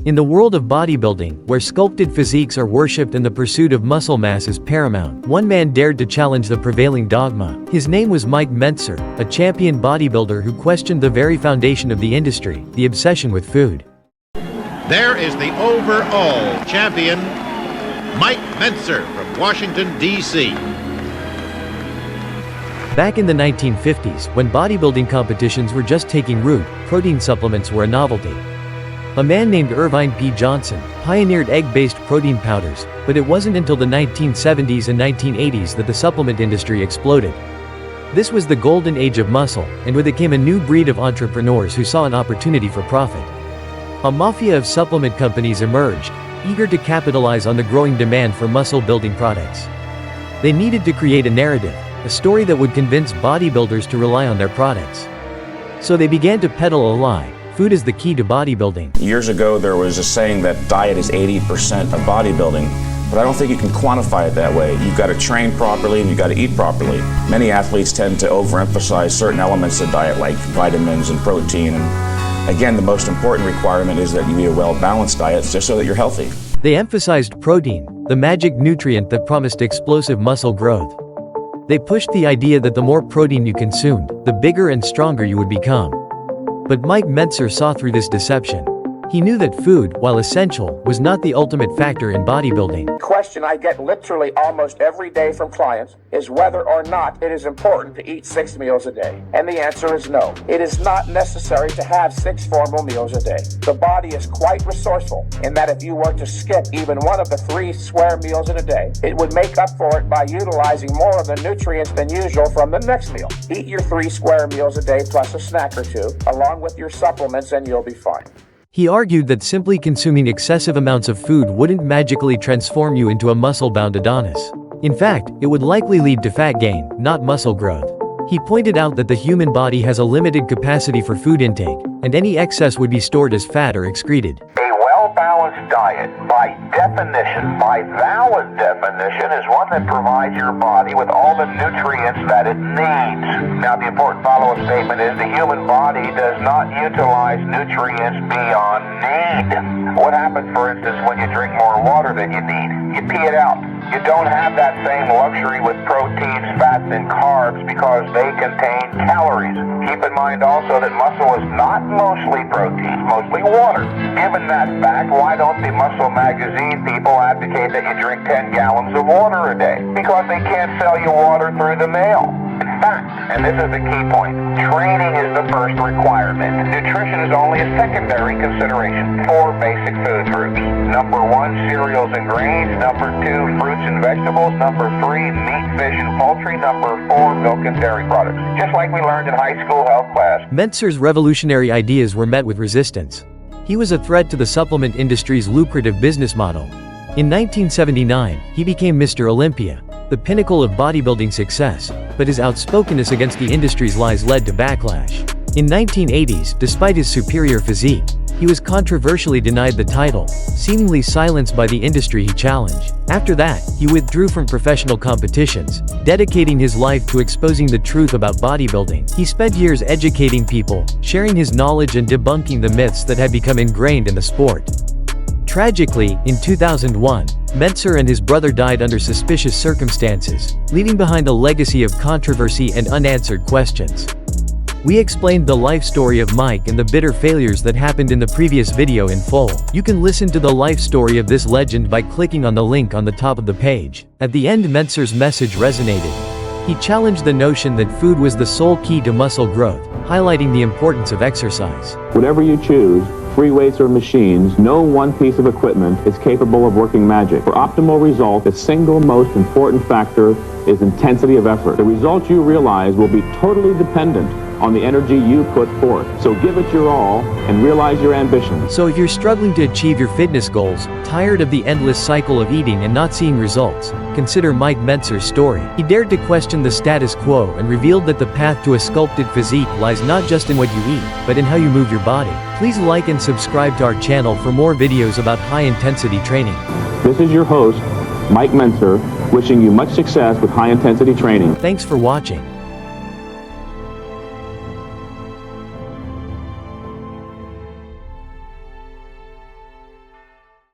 In the world of bodybuilding, where sculpted physiques are worshipped and the pursuit of muscle mass is paramount, one man dared to challenge the prevailing dogma. His name was Mike Mentzer, a champion bodybuilder who questioned the very foundation of the industry, the obsession with food. There is the overall champion, Mike Mentzer from Washington, D.C. Back in the 1950s, when bodybuilding competitions were just taking root, protein supplements were a novelty. A man named Irvine P. Johnson pioneered egg-based protein powders, but it wasn't until the 1970s and 1980s that the supplement industry exploded. This was the golden age of muscle, and with it came a new breed of entrepreneurs who saw an opportunity for profit. A mafia of supplement companies emerged, eager to capitalize on the growing demand for muscle-building products. They needed to create a narrative, a story that would convince bodybuilders to rely on their products. So they began to peddle a lie: food is the key to bodybuilding. Years ago, there was a saying that diet is 80% of bodybuilding, but I don't think you can quantify it that way. You've got to train properly and you've got to eat properly. Many athletes tend to overemphasize certain elements of diet like vitamins and protein. And again, the most important requirement is that you eat a well-balanced diet just so that you're healthy. They emphasized protein, the magic nutrient that promised explosive muscle growth. They pushed the idea that the more protein you consumed, the bigger and stronger you would become. But Mike Mentzer saw through this deception. He knew that food, while essential, was not the ultimate factor in bodybuilding. The question I get literally almost every day from clients is whether or not it is important to eat 6 meals a day. And the answer is no. It is not necessary to have 6 formal meals a day. The body is quite resourceful in that if you were to skip even one of the 3 square meals in a day, it would make up for it by utilizing more of the nutrients than usual from the next meal. Eat your 3 square meals a day plus a snack or 2, along with your supplements, and you'll be fine. He argued that simply consuming excessive amounts of food wouldn't magically transform you into a muscle-bound Adonis. In fact, it would likely lead to fat gain, not muscle growth. He pointed out that the human body has a limited capacity for food intake, and any excess would be stored as fat or excreted. A well-balanced diet, by definition, by valid definition, is one that provides your body with all the nutrients that it needs. Now, the important follow-up statement is the human body does not utilize nutrients beyond need. What happens, for instance, when you drink more water than you need? You pee it out. You don't have that same luxury with proteins, fats, and carbs because they contain calories. Keep in mind also that muscle is not mostly protein, mostly water. Given that fact, why don't the Muscle Magazine people advocate that you drink 10 gallons of water a day? Because they can't sell you water through the mail. In fact, and this is the key point, training is the first requirement. Nutrition is only a secondary consideration. 4 basic food groups. Number 1, cereals and grains. Number 2, fruits and vegetables. Number 3, meat, fish, and poultry. Number 4, milk and dairy products. Just like we learned in high school health class. Mentzer's revolutionary ideas were met with resistance. He was a threat to the supplement industry's lucrative business model. In 1979, he became Mr. Olympia, the pinnacle of bodybuilding success, but his outspokenness against the industry's lies led to backlash. In 1980s, despite his superior physique, he was controversially denied the title, seemingly silenced by the industry he challenged. After that, he withdrew from professional competitions, dedicating his life to exposing the truth about bodybuilding. He spent years educating people, sharing his knowledge and debunking the myths that had become ingrained in the sport. Tragically, in 2001, Mentzer and his brother died under suspicious circumstances, leaving behind a legacy of controversy and unanswered questions. We explained the life story of Mike and the bitter failures that happened in the previous video in full. You can listen to the life story of this legend by clicking on the link on the top of the page. At the end, Mentzer's message resonated. He challenged the notion that food was the sole key to muscle growth, highlighting the importance of exercise. Whatever you choose, free weights or machines, no one piece of equipment is capable of working magic. For optimal result, the single most important factor is intensity of effort. The results you realize will be totally dependent on the energy you put forth. So give it your all and realize your ambitions. So if you're struggling to achieve your fitness goals, tired of the endless cycle of eating and not seeing results, consider Mike Mentzer's story. He dared to question the status quo and revealed that the path to a sculpted physique lies not just in what you eat, but in how you move your body. Please like and subscribe to our channel for more videos about high-intensity training. This is your host, Mike Mentzer, wishing you much success with high-intensity training. Thanks for watching.